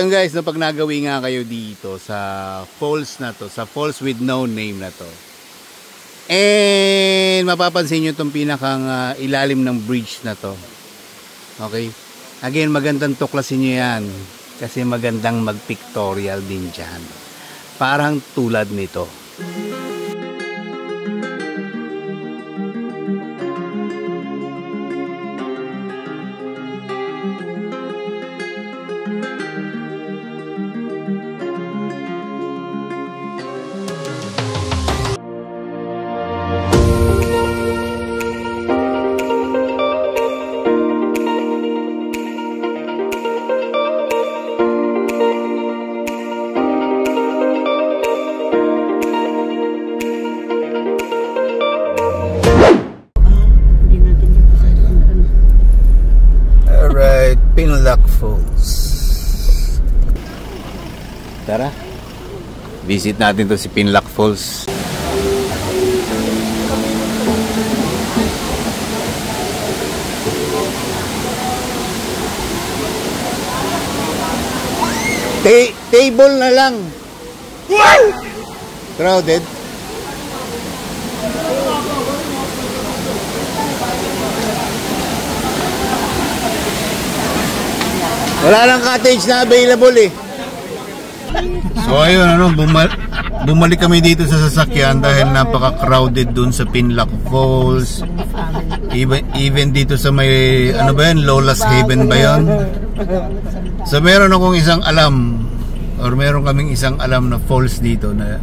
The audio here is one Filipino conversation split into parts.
ayun guys, no, pag nagawi nga kayo dito sa falls na to, sa falls with no name na to, and mapapansin nyo itong pinakang ilalim ng bridge na to. Okay, again, magandang tuklasin nyo yan kasi magandang mag-pictorial din dyan, parang tulad nito. Pinlock Falls. Tara, visit natin to si Pinlock Falls. Table na lang. Crowded. Wala lang cottage na available eh. So ayun, ano, bumalik kami dito sa sasakyan dahil napaka-crowded dun sa Pinlock Falls. Even dito sa may, ano ba yan, Lola's Haven ba yun? So meron akong isang alam, or meron kaming isang alam na falls dito na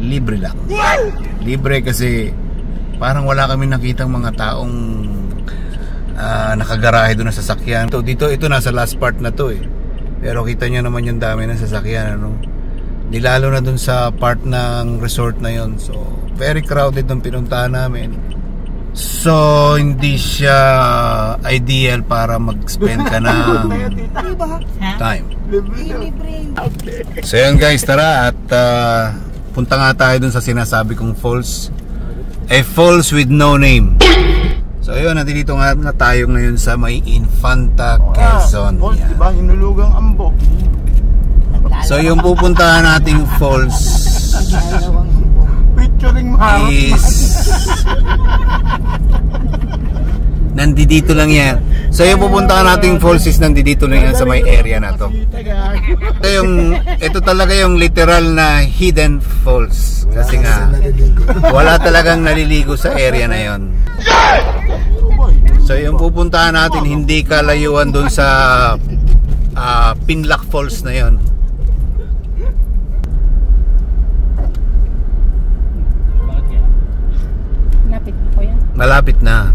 libre lang. Libre kasi parang wala kami nakitang mga taong nakagarahe doon sa sasakyan. Ito nasa last part na to eh. Pero kita nyo naman yung dami ng sasakyan, ano? Nilalo na doon sa part ng resort na yon. So very crowded nung pinuntahan namin. So hindi siya ideal para mag-spend ka ng time. So yun guys, tara at punta nga tayo doon sa sinasabi kong falls. A falls with no name. So ayun, nandito nga na tayo ngayon sa may Infanta, Quezon. Yan. Diba, hinulugang ambo. So yung pupuntahan nating falls is nandito lang yan. So yung pupuntahan nating falls is nandito lang yan sa may area na to. Ito talaga yung literal na hidden falls. Kasi nga wala talagang naliligo sa area na yon. So yung pupuntahan natin hindi kalayuan doon sa Pinlock Falls na yon. Malapit na po yan? Malapit na.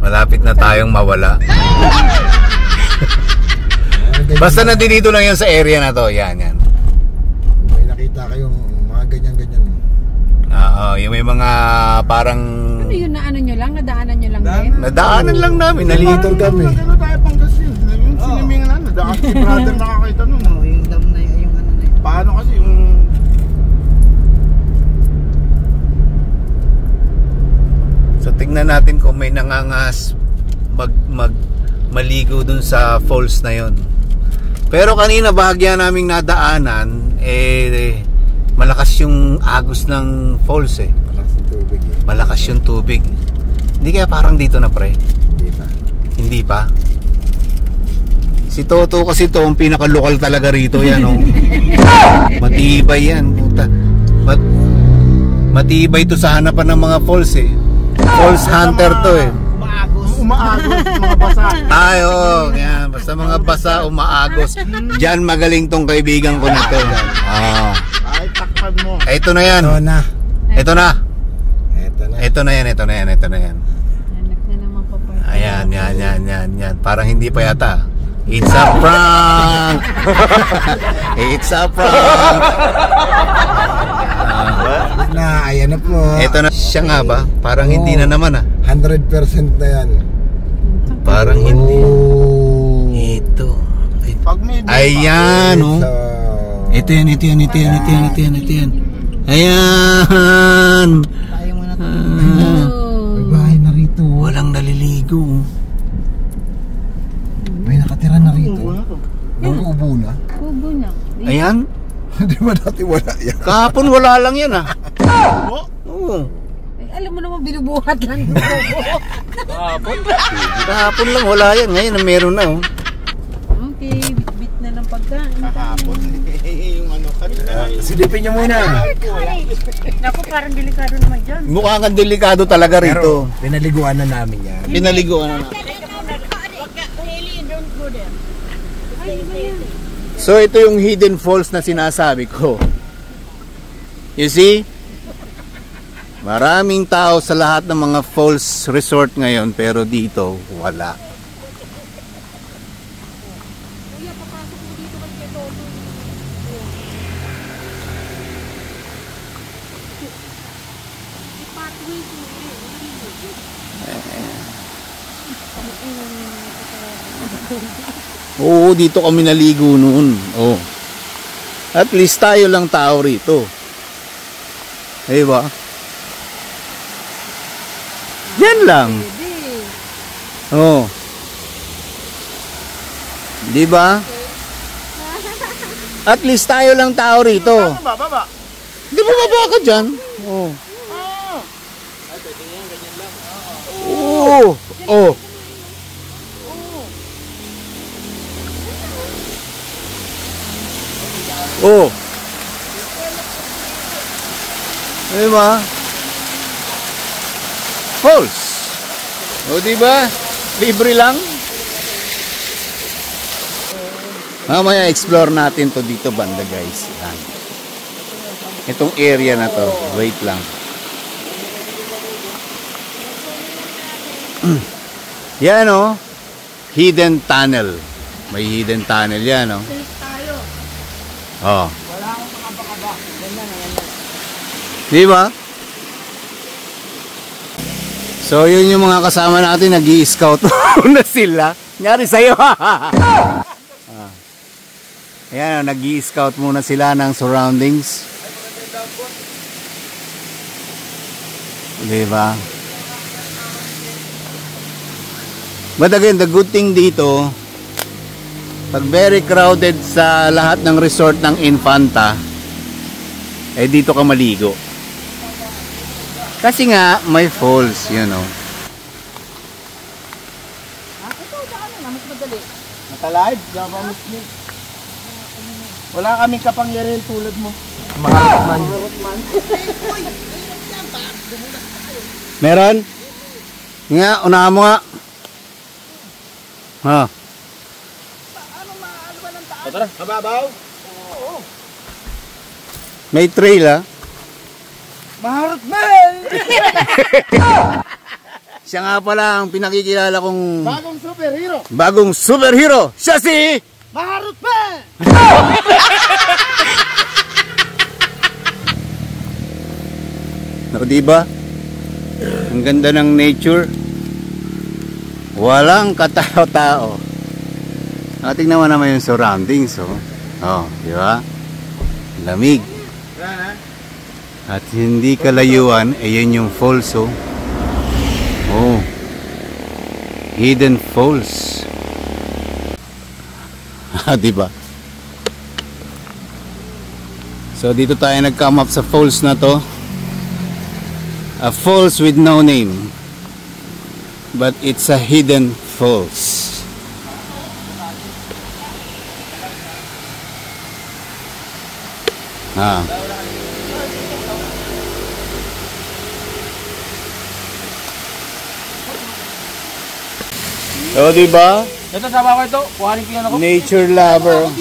Malapit na tayong mawala. Basta na dito lang yan sa area na to. Yan. May nakita kayong mga ganyan-ganyan. Yung may mga parang ano yun, na ano nyo lang? Nadaanan nyo lang din? nadaanan lang namin. Nalito kami. Ano tayo pang gas yun? Yung sinimingan na. Nadaan si brother nakakita nun. Yung dam na yun, yung ano na yun. Paano kasi yung... So tingnan natin kung may nangangas maligo dun sa falls na yon. Pero kanina bahagya naming nadaanan malakas yung agos ng falls eh. Malakas yung tubig eh. Malakas yung tubig. Hindi kaya parang dito na pre? Hindi pa. Hindi pa. Si Toto kasi to ang pinaka-lokal talaga rito yan oh. Matibay yan. Matibay to sa hanapan ng mga falls eh. Falls hunter to eh. Umaagos, mga basa. Ay, oh, yan. Basta mga basa, umaagos. Diyan magaling tong kaibigan ko na to. Ay, takpan mo. Ito na yan. Ito na. Ito na yan. Anak na naman po po. Ayan. Parang hindi pa yata. It's a prank. It's a prank. Ayan na po. Ito na siya nga ba? Parang hindi na naman 100% na yan. Parang hindi. Ito. Ayan oh. Ito yan. Ayan. Tayo muna ito. May bahay na rito. Walang naliligo. May nakatira na rito. Ubo na. yan? Hindi ba dati wala yan? Kahapon wala lang yan ah. Oo. Eh, alam mo naman, binubuhat lang yung bobo. Kahapon lang wala yan. Ngayon meron na oh. Okay, bit-bit na ng pagkain. Kahapon. Yung ano kanina. Silipin niyo muna. Naku, parang delikado naman dyan. Mukha kang delikado talaga rito. Pinaliguan na namin yan. Pinaliguan na. So ito yung hidden falls na sinasabi ko. You see? Maraming tao sa lahat ng mga falls resort ngayon pero dito wala. Oo, dito kami naligo noon. Oh. At least tayo lang tao rito. Eh ba? Yan lang. Oh. Di ba? At least tayo lang tao rito. Baba. Di ba baba ka dyan? Oh. Oh. Oh. Oh. Diba? Falls. O diba? Libre lang. Mamaya explore natin to dito banda guys. Yan. Itong area na to. Wait lang. Yan o. Hidden tunnel. May hidden tunnel yan o. Oh. Di ba? So yun yung mga kasama natin, nag-i-scout na sila. Nyari sa'yo. Ayan, nag-i-scout muna sila ng surroundings. Di ba? But again, the good thing dito, pag very crowded sa lahat ng resort ng Infanta, eh dito ka maligo. Kasi nga, may falls, you know. Nakalive? Mas ni. Wala kaming kapangyarihan tulad mo. Meron? Nga, unahan mo nga. Ha? Tara, mababaw. May trail ha? Maharot man! Siya nga pala ang pinakikilala kong Bagong superhero. bagong superhero. Siya si... Maharot man! No, diba? Ang ganda ng nature. Walang katao-tao. Tingnan mo naman yung surroundings, oh. Oh, di ba? Lamig. At hindi kalayuan, yun yung falls, oh. Oh. Hidden falls. Di ba? So dito tayo nag-come up sa falls na to. A falls with no name. But it's a hidden falls. Ah. So, diba? Ito, sama ko ito. Kuhanin ko yan ako. Nature lover.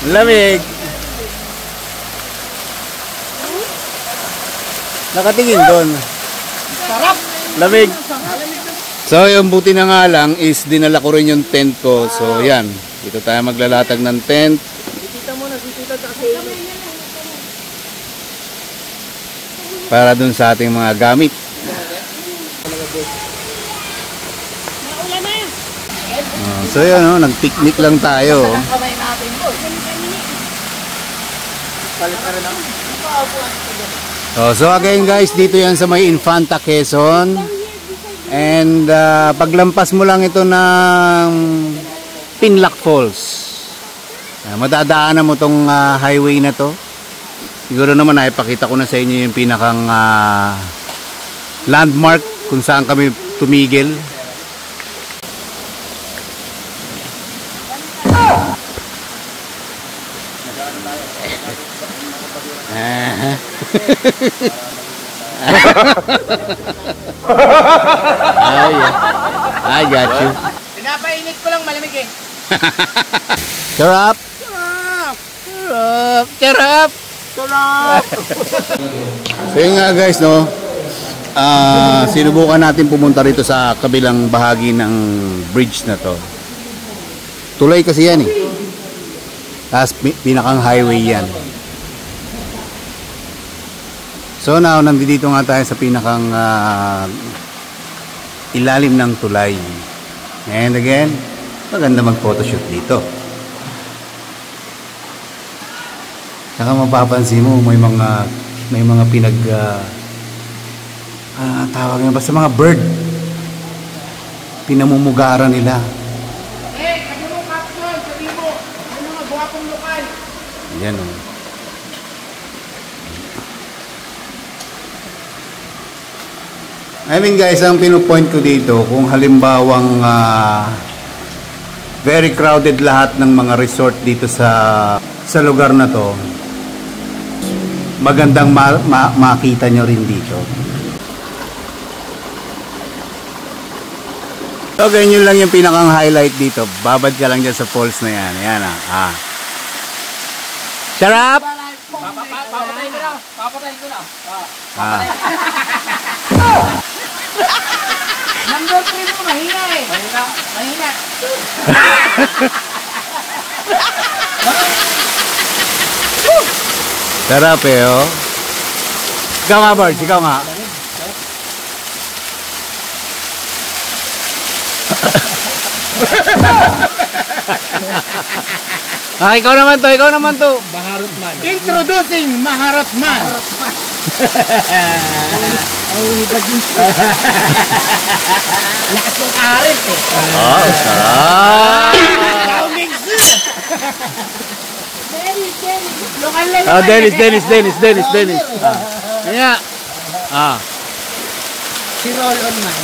Lamig. Nakatingin doon. Lamig. So, yung buti na nga lang is dinala ko rin yung tent ko. So, yan. Dito tayo maglalatag ng tent. Para dun sa ating mga gamit. So, yan o. Nag-picnic lang tayo. So again guys, dito yan sa may Infanta, Quezon. And paglampas mo lang ito ng Pinlock Falls, madadaanan mo tong highway na to. Siguro naman naipakita ko na sa inyo yung pinakang landmark kung saan kami tumigil. I got you. Pinapainit ko lang, malamig eh. Charap! Charap! So yun nga guys, no, sinubukan natin pumunta rito sa kabilang bahagi ng bridge na to. Tulay kasi yan eh. Tapos pinakang highway yan. So now, nandito nga tayo sa pinakang ilalim ng tulay. And again, maganda mag-photoshoot dito. Saka mapapansin mo, may mga tawag nga ba sa mga bird. Pinamumugaran nila. Sabi mo, caption, sabi mo, ano mga guwapong lokal. Yan o. I mean guys, ang pinupoint ko dito, kung halimbawang very crowded lahat ng mga resort dito sa lugar na to, magandang makita nyo rin dito. Okay, yun lang yung pinakang highlight dito. Babad ka lang dyan sa falls na yan. Ayan Charap! Papatayin ko na. Papatayin ko na. Number 3 mo, mahina eh. Mahina. Sarap eh, oh. Ikaw nga, Bard. Ikaw nga. Ikaw naman to. Baharot man. Introducing Maharot Man. Lakas ng arit eh. Oh, sarap. Lokal lang. Oh, Dennis. Kaya. Si Roll On Man.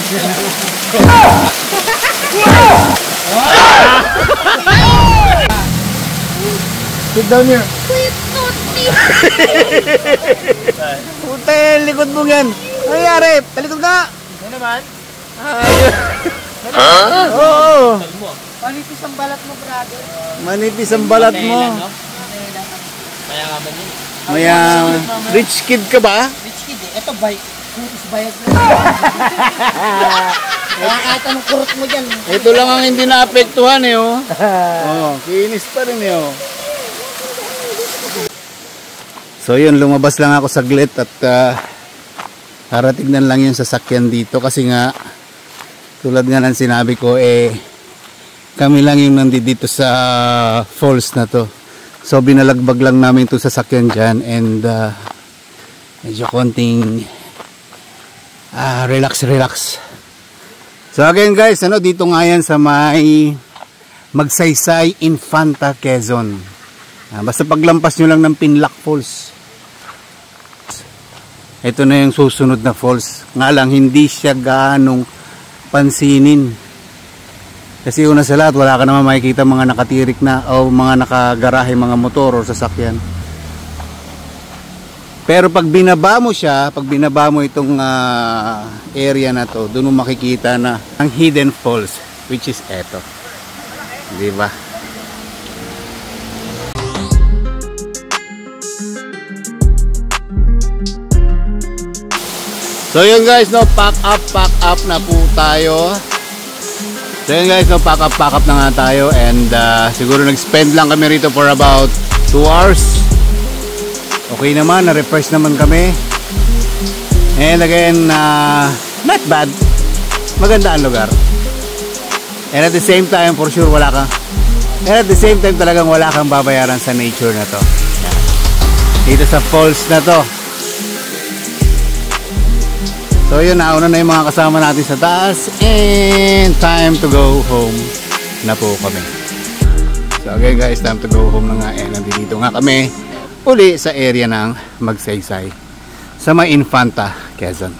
Sit down here. Puta, likod mo yan. Ano nangyari? Talikod ka. Ano naman? Oo. Panipis ang balat mo, brother. Manipis ang balat mo. Mayaman yun. Mayaman. Rich kid ka ba? Rich kid eh. Ito, kutis bayad mo. Kaya kahit anong kurot mo dyan. Ito lang ang hindi naapektuhan eh, oh. Oh, kinis pa rin eh, oh. So yun, lumabas lang ako saglit at para tignan lang yung sasakyan dito kasi nga tulad nga ng sinabi ko kami lang yung nandito sa falls na to. So binalagbag lang namin itong sasakyan dyan and medyo konting relax. So again guys, dito nga yan sa may Magsaysay, Infanta, Quezon. Basta paglampas nyo lang ng Pinlock Falls. Ito na yung susunod na falls. Nga lang, hindi siya ganong pansinin. Kasi una sa lahat, wala ka naman makikita mga nakatirik na o mga nakagarahe, mga motor o sasakyan. Pero pag binaba mo siya, pag binaba mo itong area na to, doon mo makikita na ang hidden falls, which is eto. Diba? So yun guys, pack up na po tayo. So yun guys, pack up na nga tayo and siguro nag-spend lang kami rito for about 2 hours. Okay naman, na-refresh naman kami. And again, not bad. Maganda ang lugar. And at the same time, for sure, talagang wala kang babayaran sa nature na to. Dito sa falls na to. So So yun, nauna na yung mga kasama natin sa taas and time to go home na po kami. So okay guys, time to go home na nga. And nandito nga kami uli sa area ng Magsaysay sa may Infanta, Quezon.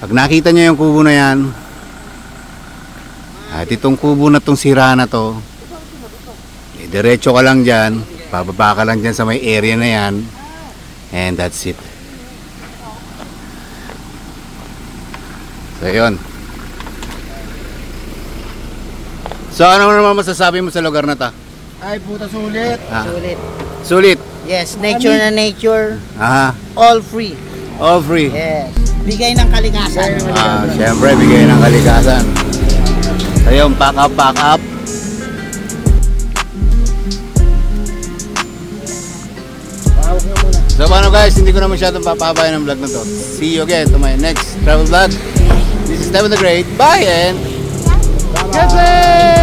Pag nakita nyo yung kubo na yan, at itong kubo na tong sira na to, diretso ka lang dyan, bababa ka lang dyan sa may area na yan, and that's it. So yun. So ano naman masasabi mo sa lugar na ta? Ay, puta, sulit. Sulit. Sulit. Yes, nature na nature. Aha. All free. All free. Yes. Bigay ng kalikasan. Syempre bigay ng kalikasan. So yun, pack up, pack up. So paano guys, hindi ko na masyadong papabayan ng vlog na to. See you again to my next travel vlog. This is Devin the Great. Bye and God bless!